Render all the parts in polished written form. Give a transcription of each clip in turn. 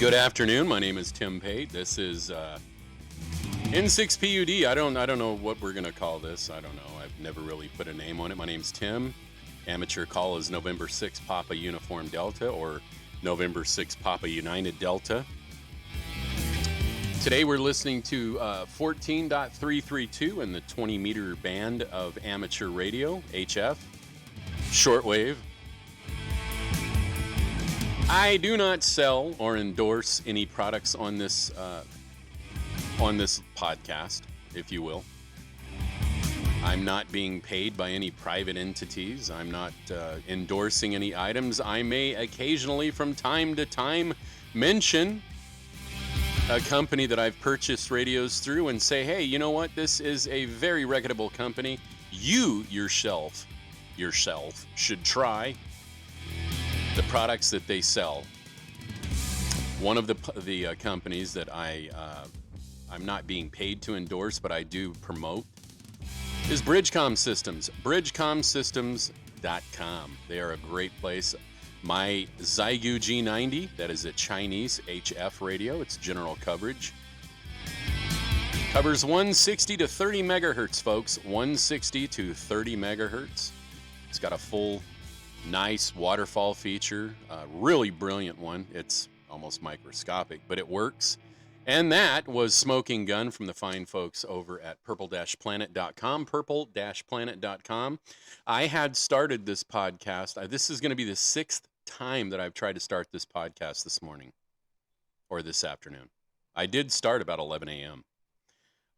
Good afternoon. My name is Tim Pate. This is N6PUD. I don't know what we're gonna call this. I don't know. I've never really put a name on it. My name's Tim. Amateur call is November 6 Papa Uniform Delta or November 6 Papa United Delta. Today we're listening to 14.332 in the 20-meter band of amateur radio, HF, shortwave. I do not sell or endorse any products on this podcast, if you will. I'm not being paid by any private entities. I'm not endorsing any items. I may occasionally, from time to time, mention a company that I've purchased radios through and say, hey, you know what? This is a very reputable company. You yourself should try the products that they sell. One of the companies that I'm not being paid to endorse, but I do promote, is Bridgecom Systems. Bridgecomsystems.com. They are a great place. My Xiegu G90, that is a Chinese HF radio. It's general coverage. Covers 160 to 30 megahertz, folks. 160 to 30 megahertz. It's got a full nice waterfall feature, really brilliant one. It's almost microscopic, but it works. And that was Smoking Gun from the fine folks over at purple-planet.com, purple-planet.com. I had started this podcast. This is going to be the sixth time that I've tried to start this podcast this morning or this afternoon. I did start about 11 a.m.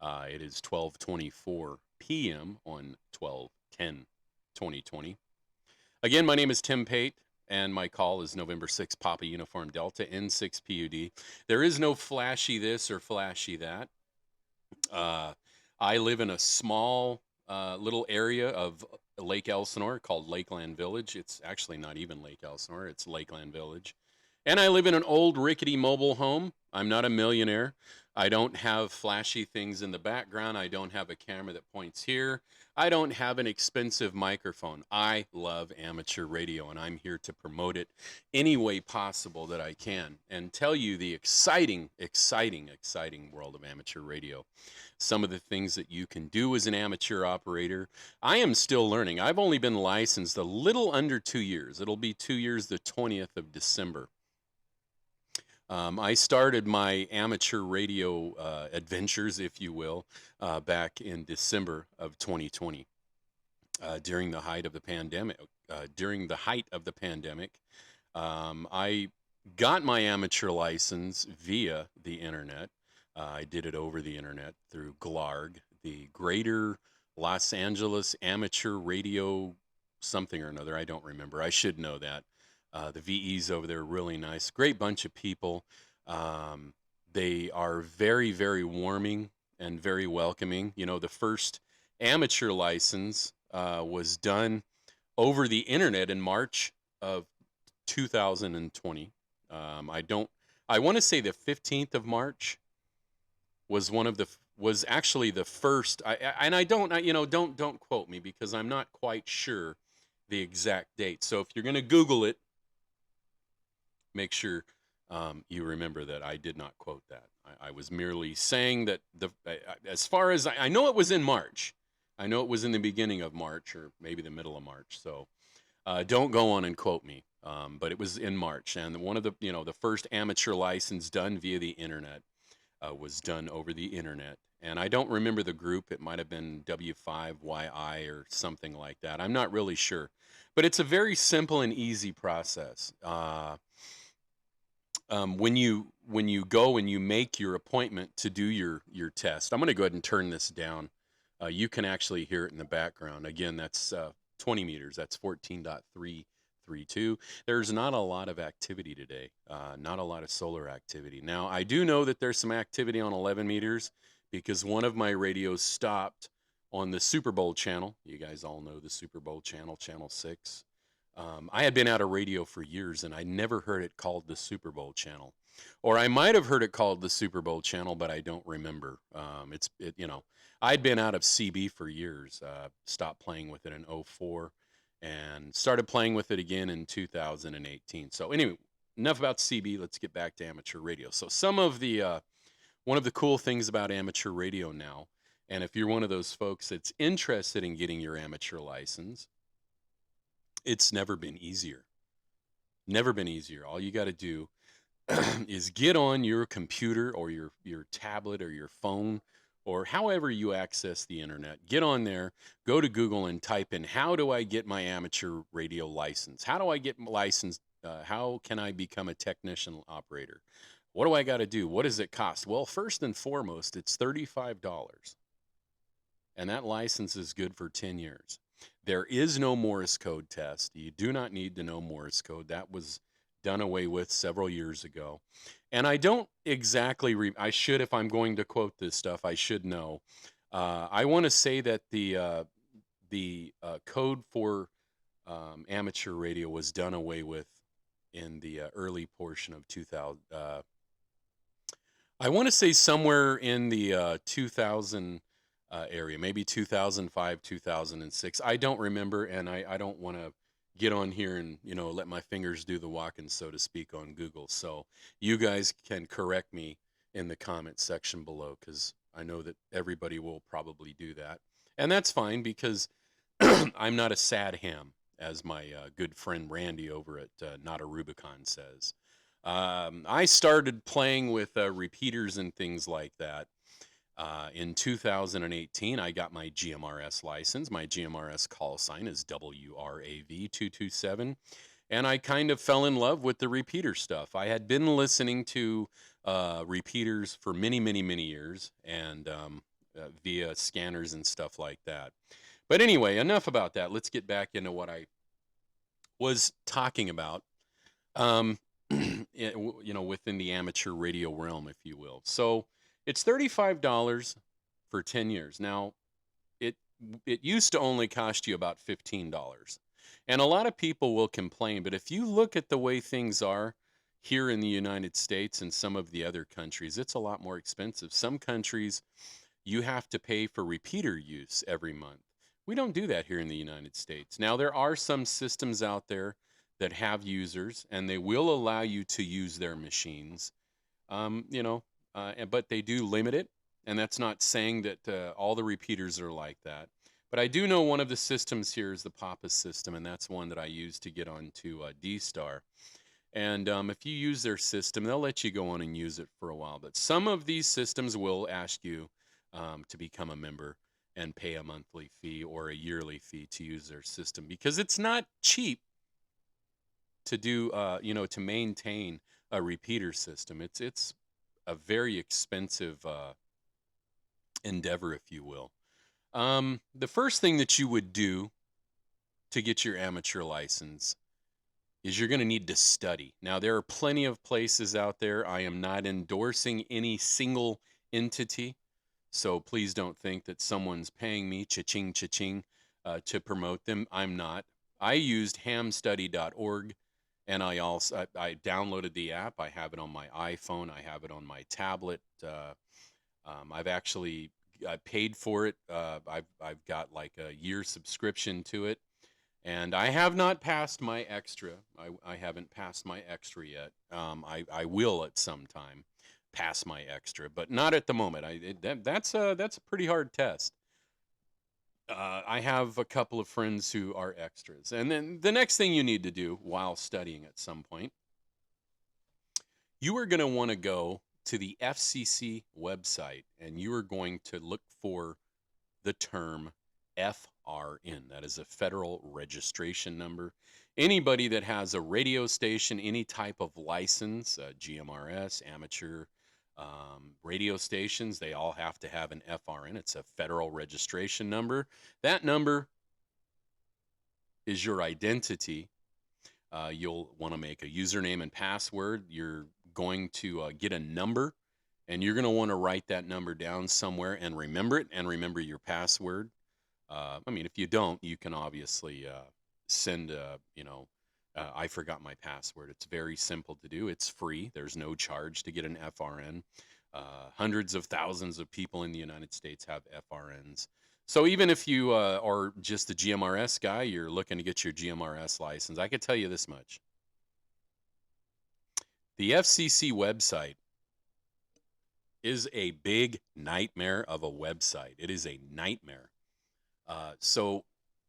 It is 12:24 p.m. on 12/10/2020. Again, my name is Tim Pate, and my call is November 6 Papa Uniform Delta N6PUD. There is no flashy this or flashy that. I live in a small little area of Lake Elsinore called Lakeland Village. It's actually not even Lake Elsinore, it's Lakeland Village. And I live in an old rickety mobile home. I'm not a millionaire. I don't have flashy things in the background. I don't have a camera that points here. I don't have an expensive microphone. I love amateur radio, and I'm here to promote it any way possible that I can and tell you the exciting world of amateur radio. Some of the things that you can do as an amateur operator. I am still learning. I've only been licensed a little under 2 years. It'll be 2 years the 20th of December. I started my amateur radio adventures, if you will, back in December of 2020, during the height of the pandemic. I got my amateur license via the internet. I did it over the internet through GLARG, the Greater Los Angeles Amateur Radio something or another. I don't remember. I should know that. The VEs over there are really nice. Great bunch of people. They are very, very warming and very welcoming. You know, the first amateur license was done over the internet in March of 2020. I want to say the 15th of March was actually the first. Don't quote me because I'm not quite sure the exact date. So if you're going to Google it, make sure you remember that I did not quote that. I was merely saying that as far as I know, it was in March. I know it was in the beginning of March or maybe the middle of March. So don't go on and quote me. But it was in March, and one of the first amateur license done via the internet was done over the internet. And I don't remember the group. It might have been W5YI or something like that. I'm not really sure. But it's a very simple and easy process. When you go and you make your appointment to do your test, I'm going to go ahead and turn this down. You can actually hear it in the background. Again, that's 20 meters. That's 14.332. There's not a lot of activity today, not a lot of solar activity. Now, I do know that there's some activity on 11 meters because one of my radios stopped on the Super Bowl channel. You guys all know the Super Bowl channel, Channel 6. I had been out of radio for years, and I never heard it called the Super Bowl channel. Or I might have heard it called the Super Bowl channel, but I don't remember. I'd been out of CB for years, stopped playing with it in 2004, and started playing with it again in 2018. So anyway, enough about CB. Let's get back to amateur radio. So some of the one of the cool things about amateur radio now, and if you're one of those folks that's interested in getting your amateur license, it's never been easier. Never been easier. All you got to do is get on your computer or your tablet or your phone or however you access the internet. Get on there, go to Google and type in, how do I get my amateur radio license? How do I get licensed? How can I become a technician operator? What do I got to do? What does it cost? Well, first and foremost, it's $35. And that license is good for 10 years. There is no Morse code test. You do not need to know Morse code. That was done away with several years ago. And I don't exactly, I should, if I'm going to quote this stuff, I should know. I want to say that the code for amateur radio was done away with in the early portion of 2000. I want to say somewhere in the 2000 area, maybe 2005, 2006. I don't remember, and I don't want to get on here and let my fingers do the walking, so to speak, on Google. So you guys can correct me in the comment section below, because I know that everybody will probably do that, and that's fine, because I'm not a sad ham, as my good friend Randy over at Not a Rubicon says. I started playing with repeaters and things like that. In 2018, I got my GMRS license. My GMRS call sign is WRAV227. And I kind of fell in love with the repeater stuff. I had been listening to repeaters for many, many, many years, and via scanners and stuff like that. But anyway, enough about that. Let's get back into what I was talking about. Within the amateur radio realm, if you will. So it's $35 for 10 years. Now, it used to only cost you about $15. And a lot of people will complain, but if you look at the way things are here in the United States and some of the other countries, it's a lot more expensive. Some countries, you have to pay for repeater use every month. We don't do that here in the United States. Now, there are some systems out there that have users, and they will allow you to use their machines, but they do limit it, and that's not saying that all the repeaters are like that. But I do know one of the systems here is the Papa system, and that's one that I use to get onto D-Star. And if you use their system, they'll let you go on and use it for a while. But some of these systems will ask you to become a member and pay a monthly fee or a yearly fee to use their system, because it's not cheap to do, to maintain a repeater system. It's a very expensive endeavor, if you will. The first thing that you would do to get your amateur license is you're going to need to study. Now, there are plenty of places out there. I am not endorsing any single entity, so please don't think that someone's paying me cha-ching, cha-ching, to promote them. I'm not. I used hamstudy.org. And I downloaded the app. I have it on my iPhone. I have it on my tablet. I've actually paid for it. I've got like a year subscription to it, and I have not passed my extra. I haven't passed my extra yet. I will at some time pass my extra, but not at the moment. That's a pretty hard test. I have a couple of friends who are extras. And then the next thing you need to do while studying at some point, you are going to want to go to the FCC website, and you are going to look for the term FRN. That is a federal registration number. Anybody that has a radio station, any type of license, GMRS, amateur, radio stations, they all have to have an FRN. It's a federal registration number. That number is your identity. You'll want to make a username and password. You're going to get a number, and you're going to want to write that number down somewhere and remember it, and remember your password. If you don't, you can obviously send I forgot my password. It's very simple to do. It's free. There's no charge to get an FRN. Hundreds of thousands of people in the United States have FRNs. So even if you are just a GMRS guy, you're looking to get your GMRS license, I could tell you this much. The FCC website is a big nightmare of a website. It is a nightmare. So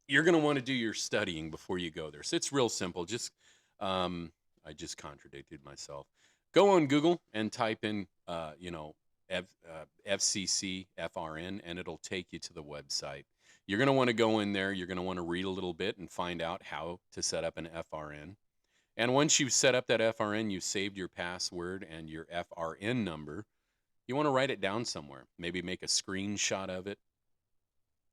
you're going to want to do your studying before you go there. So it's real simple. I just contradicted myself. Go on Google and type in, FCC FRN, and it'll take you to the website. You're going to want to go in there. You're going to want to read a little bit and find out how to set up an FRN. And once you've set up that FRN, you've saved your password and your FRN number. You want to write it down somewhere. Maybe make a screenshot of it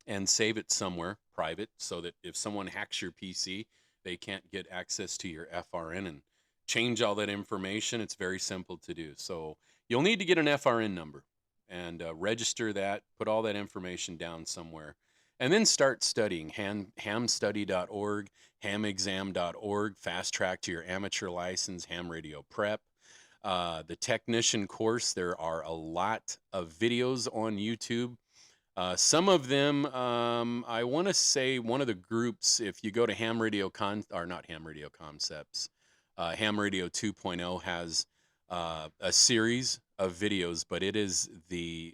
and save it somewhere private so that if someone hacks your PC, they can't get access to your FRN and change all that information. It's very simple to do. So you'll need to get an FRN number and register that, put all that information down somewhere, and then start studying. Hamstudy.org, hamexam.org, fast track to your amateur license, ham radio prep. The technician course, there are a lot of videos on YouTube. Some of them, I want to say one of the groups, if you go to Ham Radio not Ham Radio Concepts, Ham Radio 2.0 has a series of videos, but it is the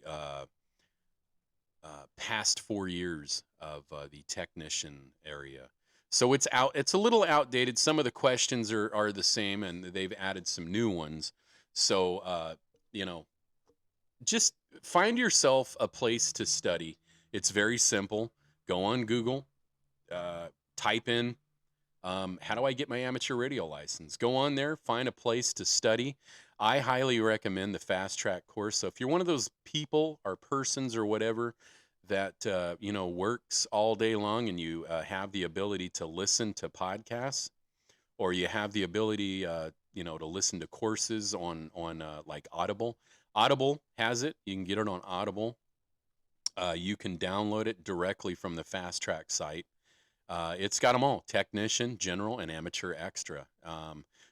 past 4 years of the technician area. So it's a little outdated. Some of the questions are the same, and they've added some new ones. So, just find yourself a place to study. It's very simple. Go on Google, type in, how do I get my amateur radio license? Go on there, find a place to study. I highly recommend the Fast Track course. So if you're one of those people or persons or whatever that, works all day long and you have the ability to listen to podcasts, or you have the ability, to listen to courses on like Audible. Audible has it. You can get it on Audible. You can download it directly from the Fast Track site. It's got them all: technician, general, and amateur extra.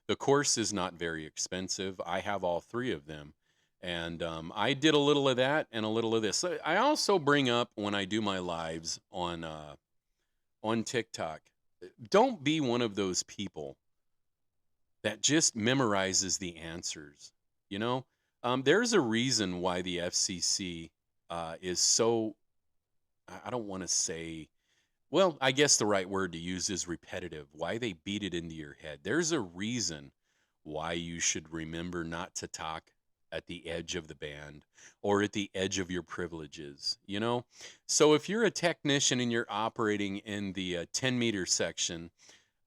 The course is not very expensive. I have all three of them. And I did a little of that and a little of this. I also bring up when I do my lives on TikTok, don't be one of those people that just memorizes the answers. There's a reason why the FCC is so, I don't want to say, well, I guess the right word to use is repetitive, why they beat it into your head. There's a reason why you should remember not to talk at the edge of the band or at the edge of your privileges, So if you're a technician and you're operating in the 10-meter section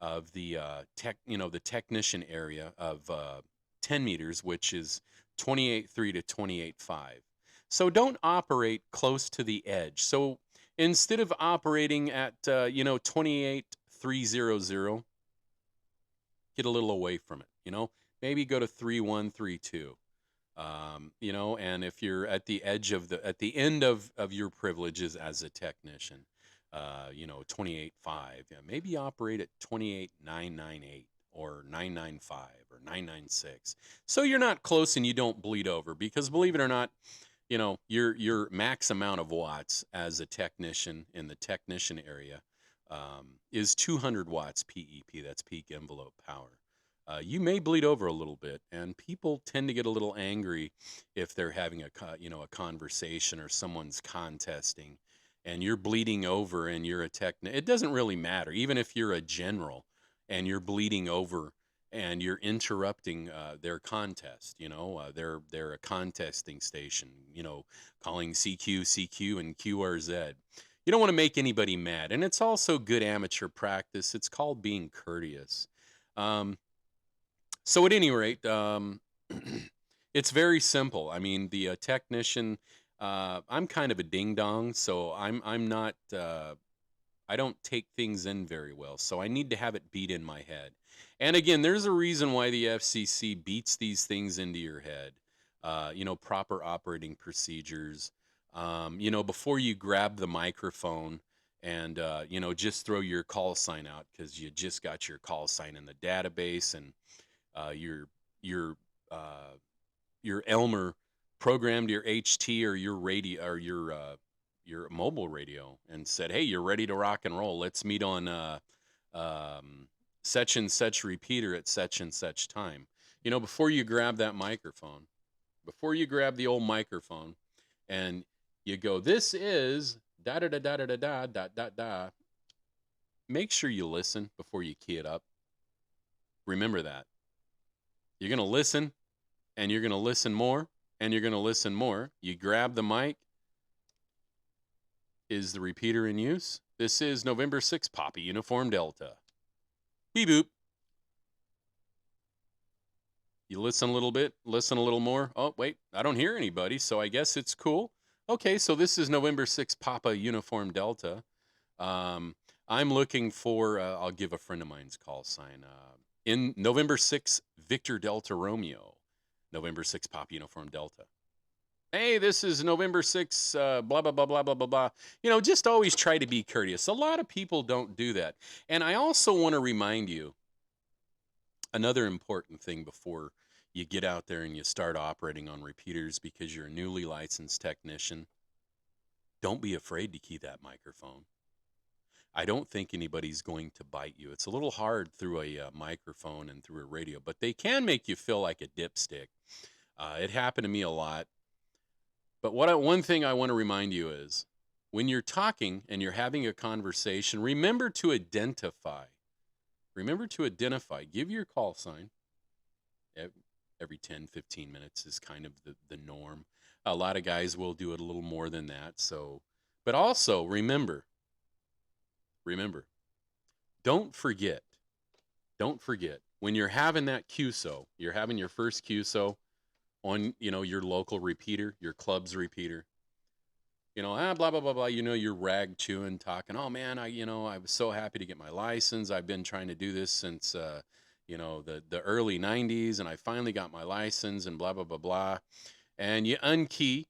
of the the technician area of 10 meters, which is 28.3 to 28.5. So don't operate close to the edge. So instead of operating at 28.300, get a little away from it. Maybe go to 3.132. And if you're at the edge of at the end of your privileges as a technician, 28.5, maybe operate at 28.998 or 995 or 996. So you're not close and you don't bleed over, because believe it or not, your max amount of watts as a technician in the technician area is 200 watts PEP. That's peak envelope power. You may bleed over a little bit, and people tend to get a little angry if they're having a conversation or someone's contesting, and you're bleeding over and you're a it doesn't really matter. Even if you're a general and you're bleeding over and you're interrupting their contest, they're a contesting station, calling CQ and QRZ. You don't want to make anybody mad, and it's also good amateur practice. It's called being courteous. So at any rate, it's very simple. I mean, the technician, I'm kind of a ding dong, so I'm not, I don't take things in very well. So I need to have it beat in my head. And again, there's a reason why the FCC beats these things into your head. Proper operating procedures. Before you grab the microphone and, just throw your call sign out because you just got your call sign in the database, and your Elmer programmed your HT or your radio or your mobile radio and said, "Hey, you're ready to rock and roll. Let's meet on such and such repeater at such and such time." Before you grab that microphone, before you grab the old microphone and you go, this is da da da da da da da da da da, make sure you listen before you key it up. Remember that. You're going to listen and you're going to listen more and you're going to listen more. You grab the mic. Is the repeater in use? This is November 6th, Papa Uniform Delta. Beep boop. You listen a little bit, listen a little more. Oh, wait, I don't hear anybody, so I guess it's cool. Okay, so this is November 6th, Papa Uniform Delta. I'm looking for, I'll give a friend of mine's call sign. In November 6th, Victor Delta Romeo. November 6th, Papa Uniform Delta. Hey, this is November 6th, blah, blah, blah, blah, blah, blah, blah. Just always try to be courteous. A lot of people don't do that. And I also want to remind you another important thing before you get out there and you start operating on repeaters because you're a newly licensed technician. Don't be afraid to key that microphone. I don't think anybody's going to bite you. It's a little hard through a microphone and through a radio, but they can make you feel like a dipstick. It happened to me a lot. But one thing I want to remind you is when you're talking and you're having a conversation, remember to identify. Remember to identify. Give your call sign. Every 10, 15 minutes is kind of the norm. A lot of guys will do it a little more than that. But also remember, don't forget when you're having that QSO, you're having your first QSO on, your local repeater, your club's repeater, blah, blah, blah, blah, you're rag chewing, talking, oh man, I was so happy to get my license. I've been trying to do this since, the early 90s, and I finally got my license and blah, blah, blah, blah. And you unkey,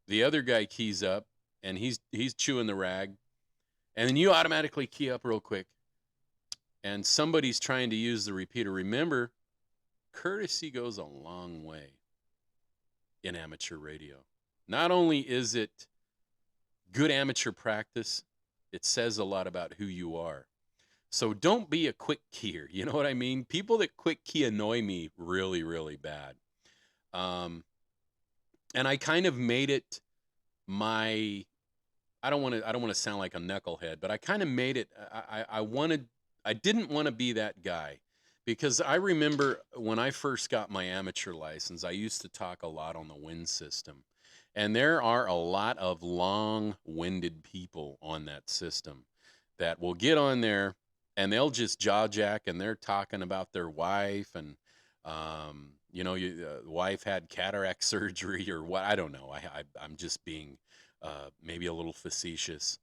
the other guy keys up and he's chewing the rag, and then you automatically key up real quick and somebody's trying to use the repeater. Remember, courtesy goes a long way in amateur radio. Not only is it good amateur practice, it says a lot about who you are. So don't be a quick keyer. You know what I mean? People that quick key annoy me really, really bad. And I kind of made it my, I don't want to sound like a knucklehead, but I kind of made it, I didn't want to be that guy. Because I remember when I first got my amateur license, I used to talk a lot on the wind system. And there are a lot of long-winded people on that system that will get on there and they'll just jaw jack, and they're talking about their wife and, the wife had cataract surgery or what. I don't know. I'm just being maybe a little facetious.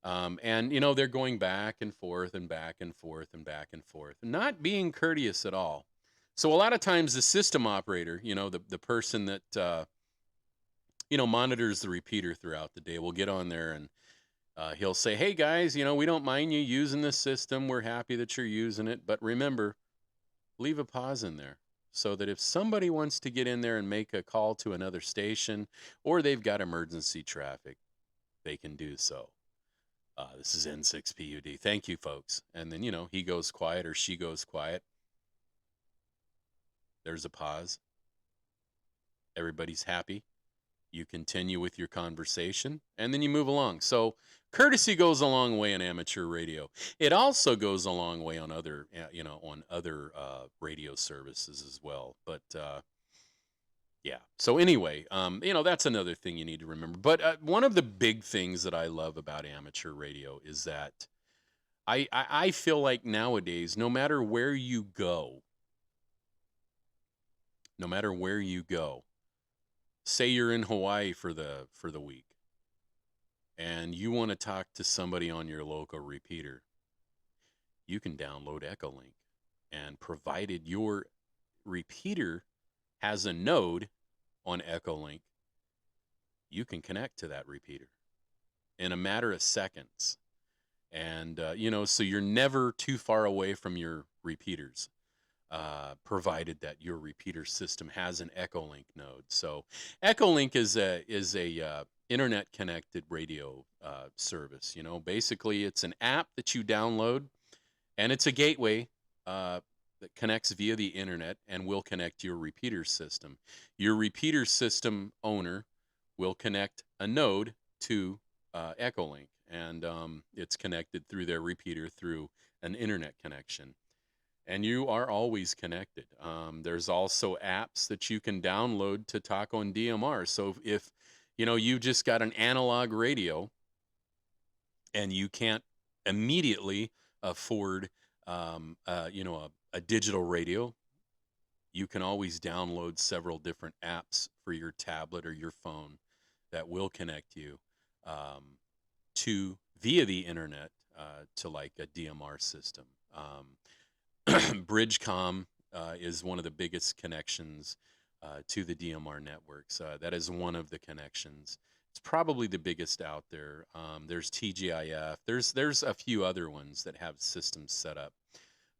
And, they're going back and forth and back and forth and back and forth, not being courteous at all. So a lot of times the system operator, the person that, monitors the repeater throughout the day will get on there and he'll say, hey, guys, we don't mind you using this system. We're happy that you're using it. But remember, leave a pause in there so that if somebody wants to get in there and make a call to another station or they've got emergency traffic, they can do so. This is N6PUD. Thank you, folks. And then, he goes quiet or she goes quiet. There's a pause. Everybody's happy. You continue with your conversation, and then you move along. So courtesy goes a long way in amateur radio. It also goes a long way on other, radio services as well. But yeah. So anyway, that's another thing you need to remember. But one of the big things that I love about amateur radio is that I feel like nowadays, no matter where you go, say you're in Hawaii for the week, and you want to talk to somebody on your local repeater, you can download Echolink, and provided your repeater has a node on Echolink, you can connect to that repeater in a matter of seconds. And, so you're never too far away from your repeaters, provided that your repeater system has an Echolink node. So Echolink is a internet connected radio service. Basically it's an app that you download, and it's a gateway. that connects via the internet and will connect your repeater system. Your repeater system owner will connect a node to Echolink, and it's connected through their repeater through an internet connection. And you are always connected. There's also apps that you can download to talk on DMR. So if you just got an analog radio and you can't immediately afford a digital radio, you can always download several different apps for your tablet or your phone that will connect you to via the internet to like a DMR system. Bridgecom is one of the biggest connections to the DMR networks. That is one of the connections. It's probably the biggest out there. There's TGIF. There's a few other ones that have systems set up,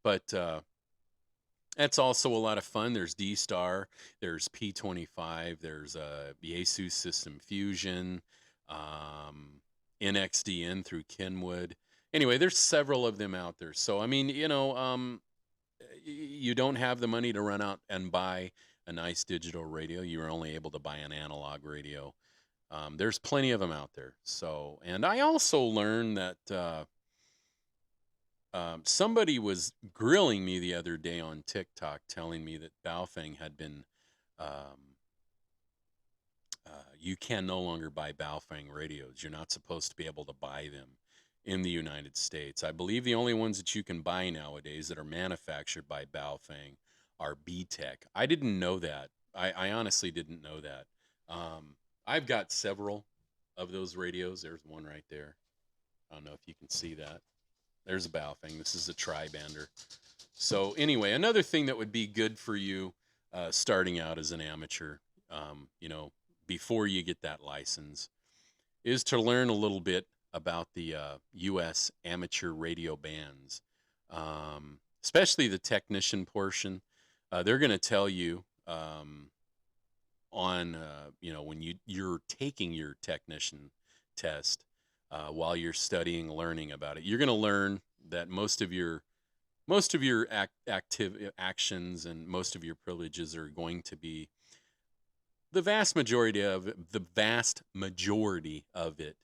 but that's also a lot of fun. There's D-Star, there's P25, there's Yaesu System Fusion, NXDN through Kenwood. Anyway, there's several of them out there. So, I mean, you don't have the money to run out and buy a nice digital radio. You're only able to buy an analog radio. There's plenty of them out there. So, and I also learned that somebody was grilling me the other day on TikTok, telling me that Baofeng had been, you can no longer buy Baofeng radios. You're not supposed to be able to buy them in the United States. I believe the only ones that you can buy nowadays that are manufactured by Baofeng are B-Tech. I didn't know that. I honestly didn't know that. I've got several of those radios. There's one right there. I don't know if you can see that. There's a Baofeng. This is a tri-bander. So anyway, another thing that would be good for you starting out as an amateur, before you get that license, is to learn a little bit about the U.S. amateur radio bands, especially the technician portion. They're going to tell you on, when you're taking your technician test, while you're studying, learning about it, you're going to learn that most of your actions and most of your privileges are going to be the vast majority of it. The vast majority of it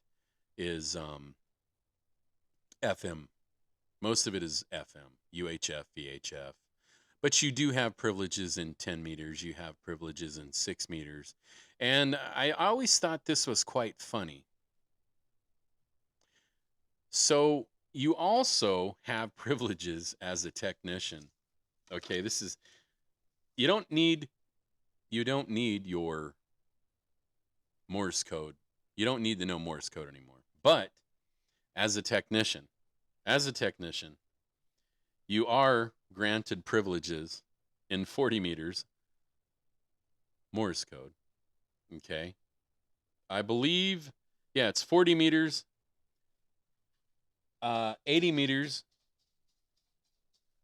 is FM. Most of it is FM, UHF, VHF. But you do have privileges in 10 meters. You have privileges in 6 meters. And I always thought this was quite funny. So you also have privileges as a technician. Okay, you don't need your Morse code. You don't need to know Morse code anymore. But as a technician, you are granted privileges in 40 meters Morse code. Okay. I believe, it's 40 meters, 80 meters.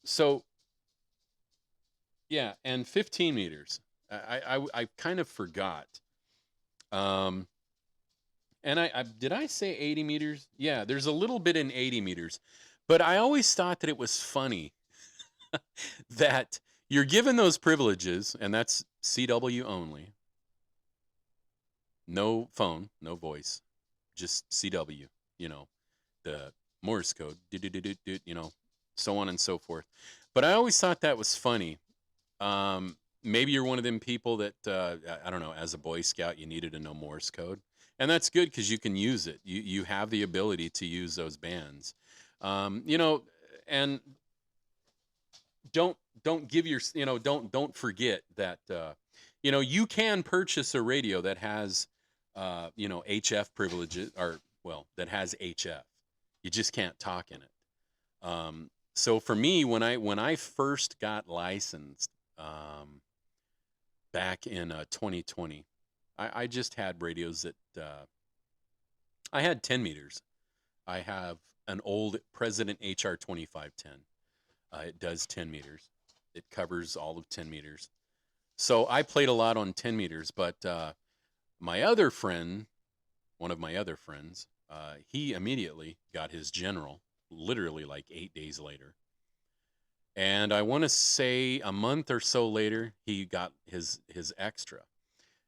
So, and 15 meters. I kind of forgot. And did I say 80 meters? Yeah, there's a little bit in 80 meters. But I always thought that it was funny that you're given those privileges, and that's CW only. No phone, no voice, just CW, the Morse code, so on and so forth. But I always thought that was funny. Maybe you're one of them people that, I don't know, as a Boy Scout, you needed to know Morse code. And that's good because you can use it. You have the ability to use those bands. And don't give your, don't forget that, you can purchase a radio that has, HF privileges, or, that has HF. You just can't talk in it. So for me, when I first got licensed, back in 2020, I just had radios that, I had 10 meters. I have an old President HR 2510. It does 10 meters. It covers all of 10 meters. So I played a lot on 10 meters, but my other friend, one of my other friends, he immediately got his general, literally like 8 days later. And I want to say a month or so later, he got his extra,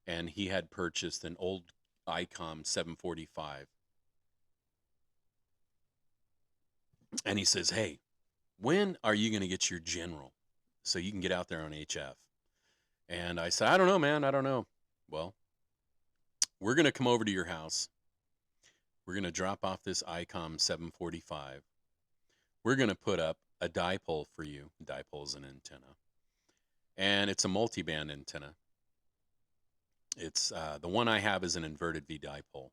and he had purchased an old ICOM 745. And he says, "Hey, when are you going to get your general so you can get out there on HF?" And I said, "I don't know, man. I don't know." Well, we're going to come over to your house. We're going to drop off this ICOM 745. We're going to put up a dipole for you. Dipole is an antenna. And it's a multi-band antenna. It's the one I have is an inverted V dipole.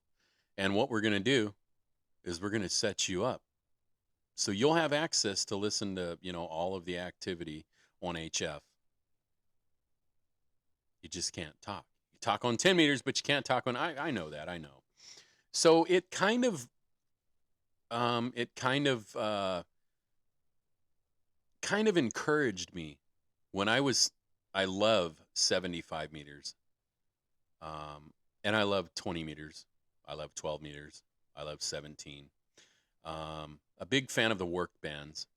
And what we're going to do is we're going to set you up. So you'll have access to listen to, all of the activity on HF. You just can't talk. You talk on 10 meters, but you can't talk on, I know that, I know. So it kind of encouraged me when I love 75 meters. And I love 20 meters. I love 12 meters. I love 17. A big fan of the work bands.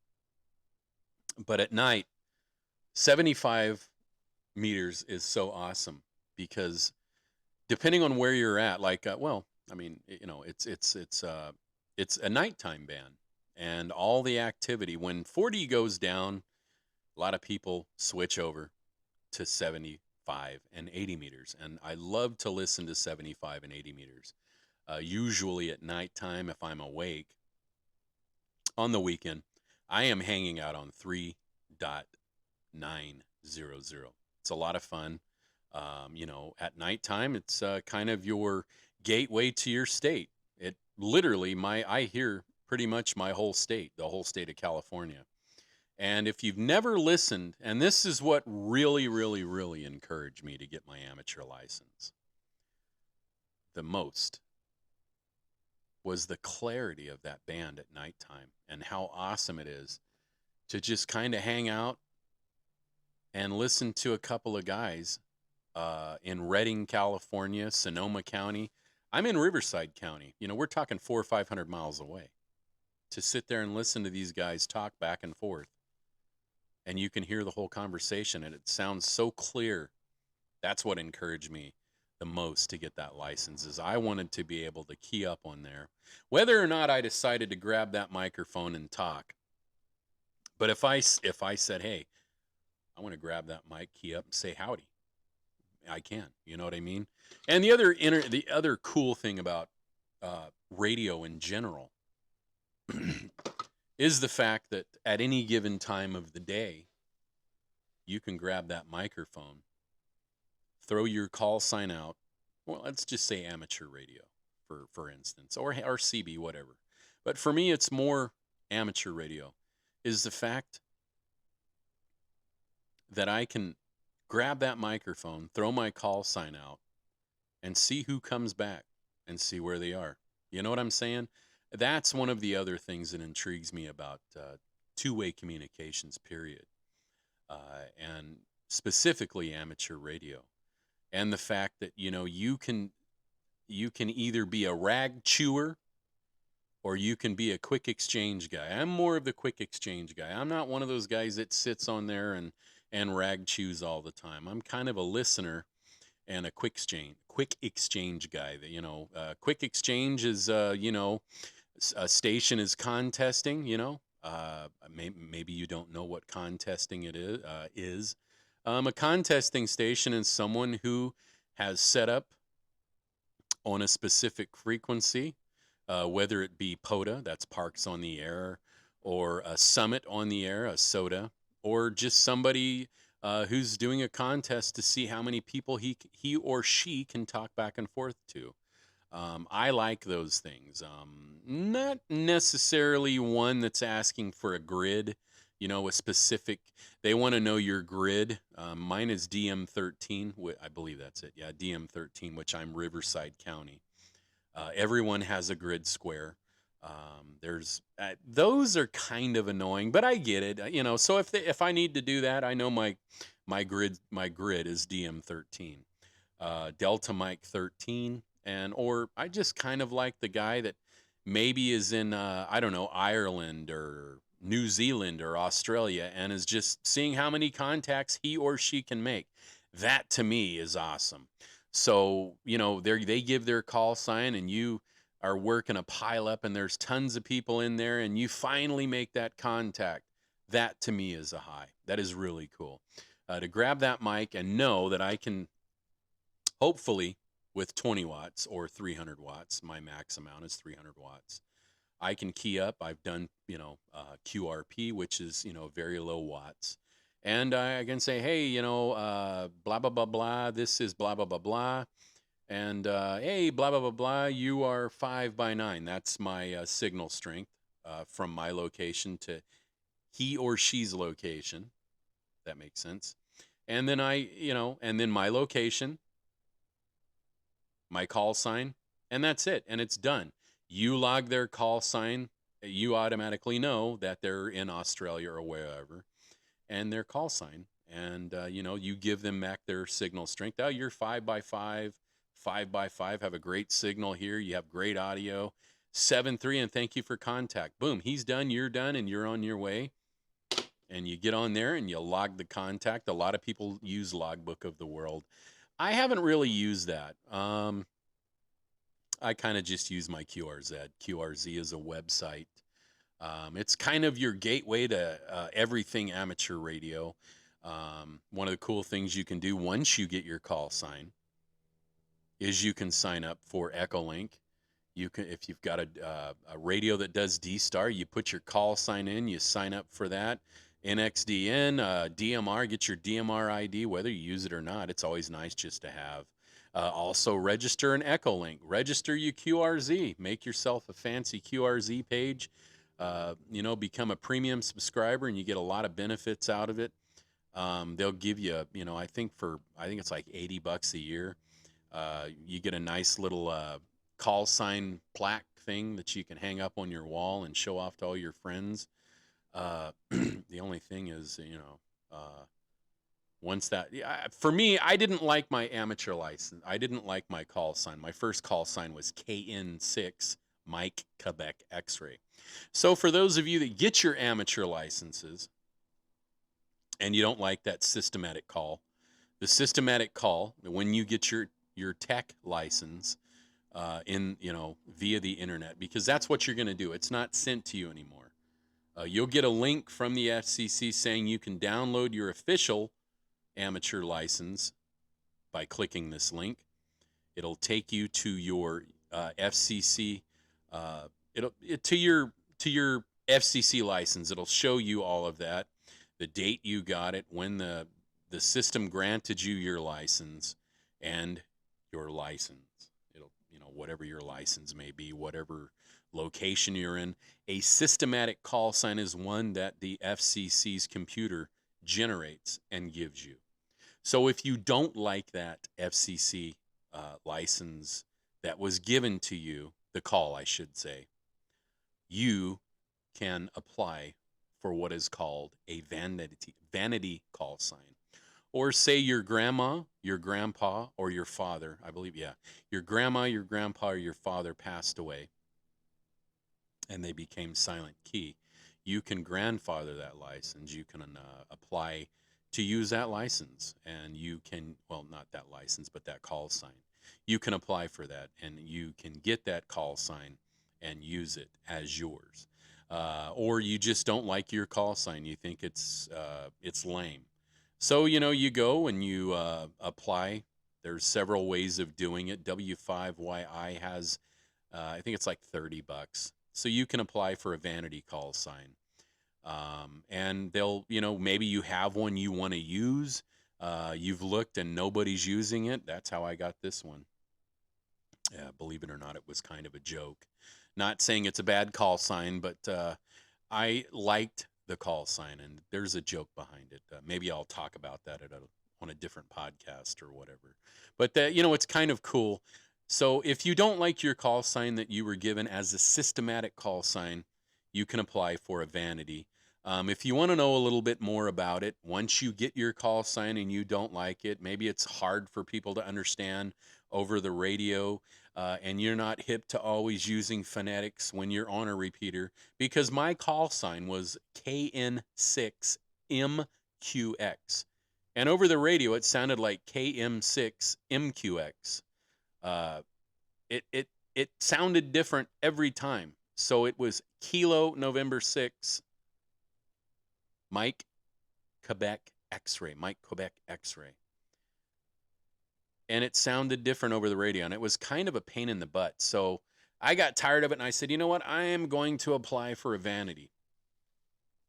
But at night, 75 meters is so awesome because depending on where you're at, like, it's a nighttime band, and all the activity when 40 goes down, a lot of people switch over to 75 and 80 meters, and I love to listen to 75 and 80 meters. Usually at nighttime, if I'm awake. On the weekend, I am hanging out on 3.900. It's a lot of fun. At nighttime, it's kind of your gateway to your state. It literally, I hear pretty much my whole state, the whole state of California. And if you've never listened, and this is what really, really, really encouraged me to get my amateur license the most, was the clarity of that band at nighttime and how awesome it is to just kind of hang out and listen to a couple of guys in Redding, California, Sonoma County. I'm in Riverside County. We're talking 400 or 500 miles away. To sit there and listen to these guys talk back and forth, and you can hear the whole conversation, and it sounds so clear. That's what encouraged me the most to get that license, is I wanted to be able to key up on there, whether or not I decided to grab that microphone and talk. But if I said, "Hey, I want to grab that mic, key up, and say howdy," I can. You know what I mean? And the other cool thing about radio in general is the fact that at any given time of the day, you can grab that microphone, throw your call sign out. Well, let's just say amateur radio, for instance, or CB, whatever. But for me, it's more amateur radio, is the fact that I can grab that microphone, throw my call sign out, and see who comes back and see where they are. You know what I'm saying? That's one of the other things that intrigues me about two-way communications, period, and specifically amateur radio. And the fact that, you can either be a rag chewer or you can be a quick exchange guy. I'm more of the quick exchange guy. I'm not one of those guys that sits on there and rag chews all the time. I'm kind of a listener and a quick exchange guy. That quick exchange is a station is contesting. Maybe you don't know what contesting it is. A contesting station is someone who has set up on a specific frequency, whether it be POTA, that's Parks on the Air, or a Summit on the Air, a SOTA, or just somebody who's doing a contest to see how many people he or she can talk back and forth to. I like those things. Not necessarily one that's asking for a grid, a specific, they want to know your grid. Mine is DM13, I believe that's it. Yeah, DM13, which I'm Riverside County. Everyone has a grid square. Those are kind of annoying, but I get it. So if I need to do that, I know my grid is DM13, Delta Mike 13, or I just kind of like the guy that maybe is in I don't know, Ireland or New Zealand or Australia and is just seeing how many contacts he or she can make. That to me is awesome. So, they give their call sign and you are working a pile up and there's tons of people in there and you finally make that contact. That to me is a high. That is really cool. To grab that mic and know that I can hopefully with 20 watts or 300 watts, my max amount is 300 watts. I can key up. I've done, QRP, which is, very low watts. And I can say, hey, blah, blah, blah, blah. This is blah, blah, blah, blah. And hey, blah, blah, blah, blah. You are 5x9. That's my signal strength from my location to he or she's location. That makes sense. And then and then my location, my call sign, and that's it. And it's done. You log their call sign, you automatically know that they're in Australia or wherever, and their call sign. And, you give them back their signal strength. Oh, you're 5x5, 5x5, have a great signal here. You have great audio. 7-3, and thank you for contact. Boom, he's done, you're done, and you're on your way. And you get on there and you log the contact. A lot of people use Logbook of the World. I haven't really used that. I kind of just use my QRZ. QRZ is a website. It's kind of your gateway to everything amateur radio. One of the cool things you can do once you get your call sign is you can sign up for Echolink. You can, if you've got a radio that does D-Star, you put your call sign in, you sign up for that. NXDN, DMR, get your DMR ID, whether you use it or not. It's always nice just to have. Also, register an Echolink. Register your QRZ. Make yourself a fancy QRZ page. Become a premium subscriber, and you get a lot of benefits out of it. They'll give you, I think it's like $80 a year. You get a nice little call sign plaque thing that you can hang up on your wall and show off to all your friends. The only thing is, once that, for me, I didn't like my amateur license. I didn't like my call sign. My first call sign was KN6 Mike Quebec X-ray. So for those of you that get your amateur licenses and you don't like that systematic call, the systematic call, when you get your tech license via the internet, because that's what you're going to do. It's not sent to you anymore. You'll get a link from the FCC saying you can download your official amateur license by clicking this link. It'll take you to your FCC to your FCC license. It'll show you all of that, the date you got it, when the system granted you your license, and your license. It'll, whatever your license may be, whatever location you're in. A systematic call sign is one that the FCC's computer generates and gives you. So if you don't like that FCC license that was given to you, the call, I should say, you can apply for what is called a vanity call sign. Or say your grandma, your grandpa, or your father, I believe, your grandma, your grandpa, or your father passed away and they became silent key. You can grandfather that license. You can apply to use that license, and you can, well, not that license, but that call sign. You can apply for that, and you can get that call sign and use it as yours. Or you just don't like your call sign. You think it's lame. So, you go and you apply. There's several ways of doing it. W5YI has, I think it's like $30. So you can apply for a vanity call sign. And they'll, maybe you have one you want to use. You've looked and nobody's using it. That's how I got this one. Yeah, believe it or not, it was kind of a joke. Not saying it's a bad call sign, but I liked the call sign, and there's a joke behind it. Maybe I'll talk about that on a different podcast or whatever. But it's kind of cool. So if you don't like your call sign that you were given as a systematic call sign, you can apply for a vanity. If you want to know a little bit more about it, once you get your call sign and you don't like it, maybe it's hard for people to understand over the radio, and you're not hip to always using phonetics when you're on a repeater, because my call sign was KN6MQX. And over the radio, it sounded like KM6MQX. Uh, it sounded different every time. So it was Kilo November 6, Mike Quebec X-ray, Mike Quebec X-ray. And it sounded different over the radio, and it was kind of a pain in the butt. So I got tired of it, and I said, you know what? I am going to apply for a vanity.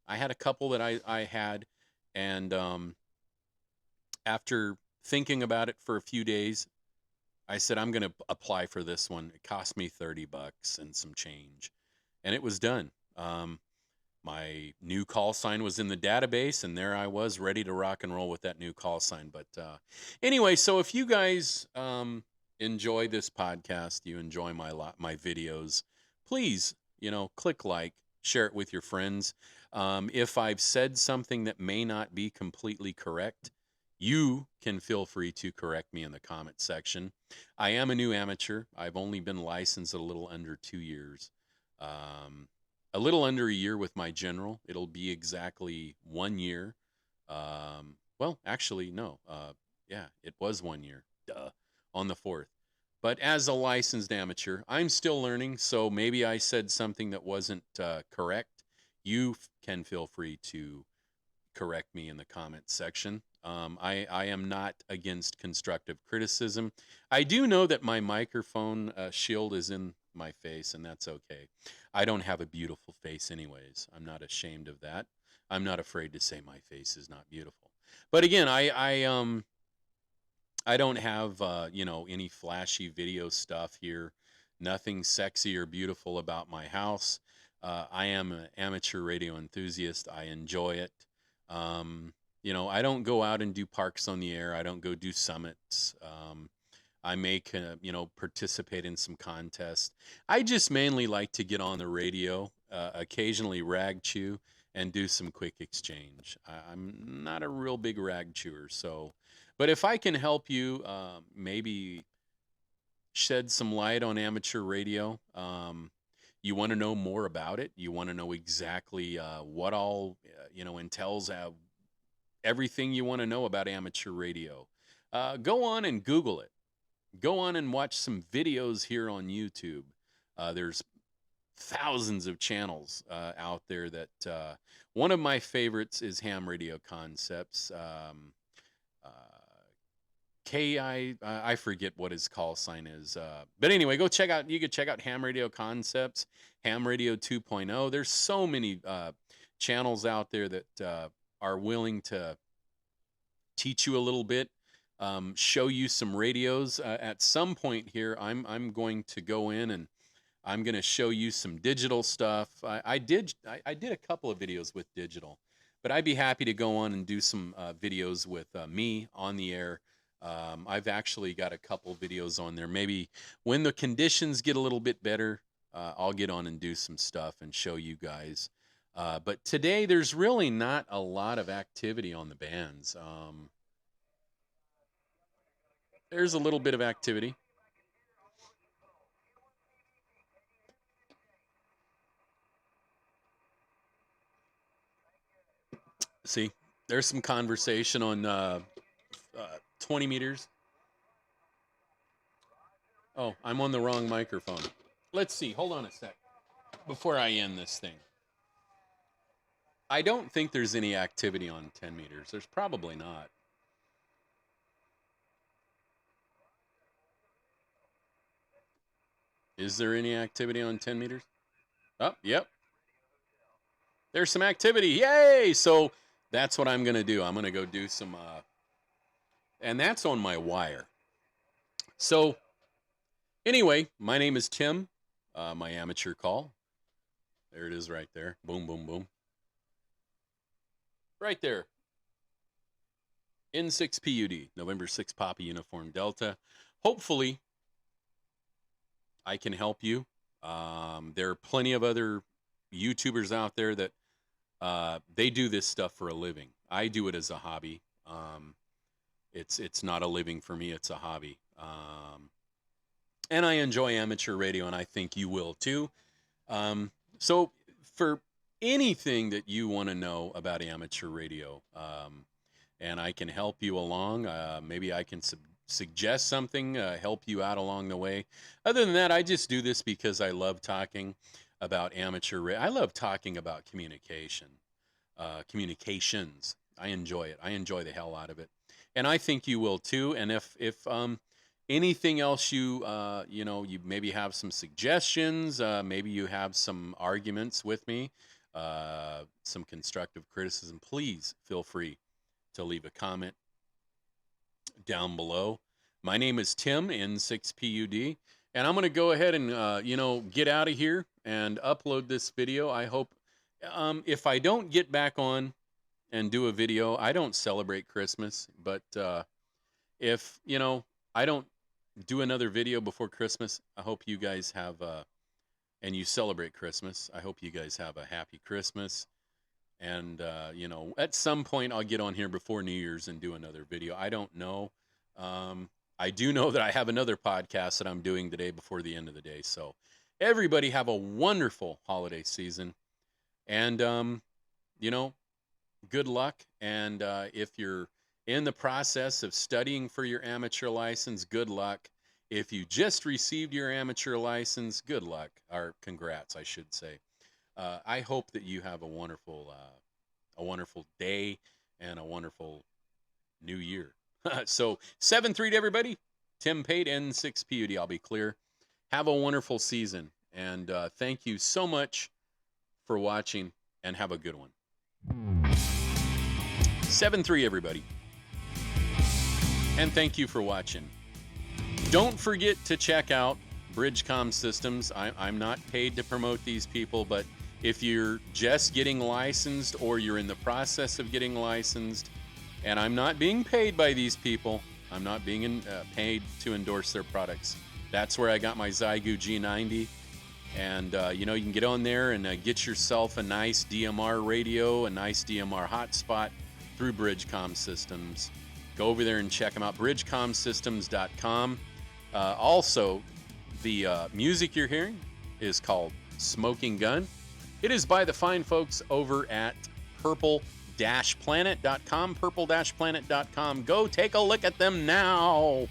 I had a couple that I had, and after thinking about it for a few days, I said, I'm going to apply for this one. It cost me $30 and some change, and it was done. My new call sign was in the database, and there I was ready to rock and roll with that new call sign. But anyway, so if you guys enjoy this podcast, you enjoy my videos, please, click like, share it with your friends. If I've said something that may not be completely correct, you can feel free to correct me in the comment section. I am a new amateur. I've only been licensed a little under 2 years. A little under a year with my general. It'll be exactly 1 year. Well, actually, no. Yeah, it was 1 year. Duh. On the 4th. But as a licensed amateur, I'm still learning, so maybe I said something that wasn't correct. You can feel free to correct me in the comment section. I am not against constructive criticism. I do know that my microphone shield is in my face, and that's okay. I don't have a beautiful face anyways. I'm not ashamed of that. I'm not afraid to say my face is not beautiful. But again, I don't have any flashy video stuff here. Nothing sexy or beautiful about my house. I am an amateur radio enthusiast. I enjoy it. I don't go out and do parks on the air. I don't go do summits. I may, participate in some contests. I just mainly like to get on the radio, occasionally rag chew, and do some quick exchange. I'm not a real big rag chewer, but if I can help you, maybe shed some light on amateur radio, you want to know more about it. You want to know exactly what all entails. Everything you want to know about amateur radio. Go on and Google it. Go on and watch some videos here on YouTube. There's thousands of channels out there that one of my favorites is Ham Radio Concepts. I forget what his call sign is. But anyway, you can check out Ham Radio Concepts, Ham Radio 2.0. There's so many channels out there that are willing to teach you a little bit, show you some radios. At some point here, I'm going to go in and I'm going to show you some digital stuff. I did a couple of videos with digital, but I'd be happy to go on and do some videos with me on the air. I've actually got a couple videos on there. Maybe when the conditions get a little bit better, I'll get on and do some stuff and show you guys. But today, there's really not a lot of activity on the bands. There's a little bit of activity. See, there's some conversation on 20 meters. Oh, I'm on the wrong microphone. Let's see. Hold on a sec before I end this thing. I don't think there's any activity on 10 meters. There's probably not. Is there any activity on 10 meters? Oh, yep. There's some activity. Yay! So that's what I'm going to do. I'm going to go do some, and that's on my wire. So anyway, my name is Tim, my amateur call. There it is right there. Boom, boom, boom. Right there. N6PUD, November 6 Papa Uniform Delta. Hopefully, I can help you. There are plenty of other YouTubers out there that they do this stuff for a living. I do it as a hobby. It's not a living for me. It's a hobby. and I enjoy amateur radio, and I think you will too. So for anything that you want to know about amateur radio, and I can help you along, maybe I can suggest something, help you out along the way. Other than that, I just do this because I love talking about amateur radio. I love talking about communications. I enjoy it. I enjoy the hell out of it, and I think you will too. And if anything else you maybe have some suggestions, maybe you have some arguments with me, some constructive criticism, please feel free to leave a comment down below. My name is Tim, N6PUD, and I'm going to go ahead and get out of here and upload this video. I hope if I don't get back on and do a video, I don't celebrate Christmas, but if I don't do another video before Christmas, I hope you guys have and you celebrate Christmas. I hope you guys have a happy Christmas. And at some point I'll get on here before New Year's and do another video. I don't know. I do know that I have another podcast that I'm doing today before the end of the day. So everybody have a wonderful holiday season, and good luck. And if you're in the process of studying for your amateur license, good luck. If you just received your amateur license, good luck, or congrats, I should say. I hope that you have a wonderful day and a wonderful new year. So 7-3 to everybody. Tim Pate, N6PUD. I'll be clear. Have a wonderful season, and thank you so much for watching, and have a good one. 7-3 everybody. And thank you for watching. Don't forget to check out Bridgecom Systems. I'm not paid to promote these people, but if you're just getting licensed or you're in the process of getting licensed, and I'm not being paid by these people, I'm not being paid to endorse their products. That's where I got my Xiegu G90. And, you can get on there and get yourself a nice DMR radio, a nice DMR hotspot through Bridgecom Systems. Go over there and check them out, bridgecomsystems.com. Also, the music you're hearing is called Smoking Gun. It is by the fine folks over at purple-planet.com, purple-planet.com. Go take a look at them now.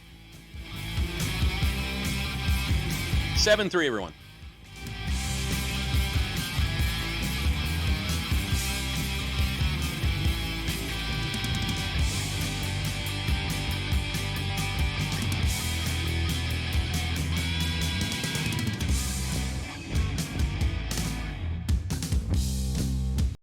7-3, everyone.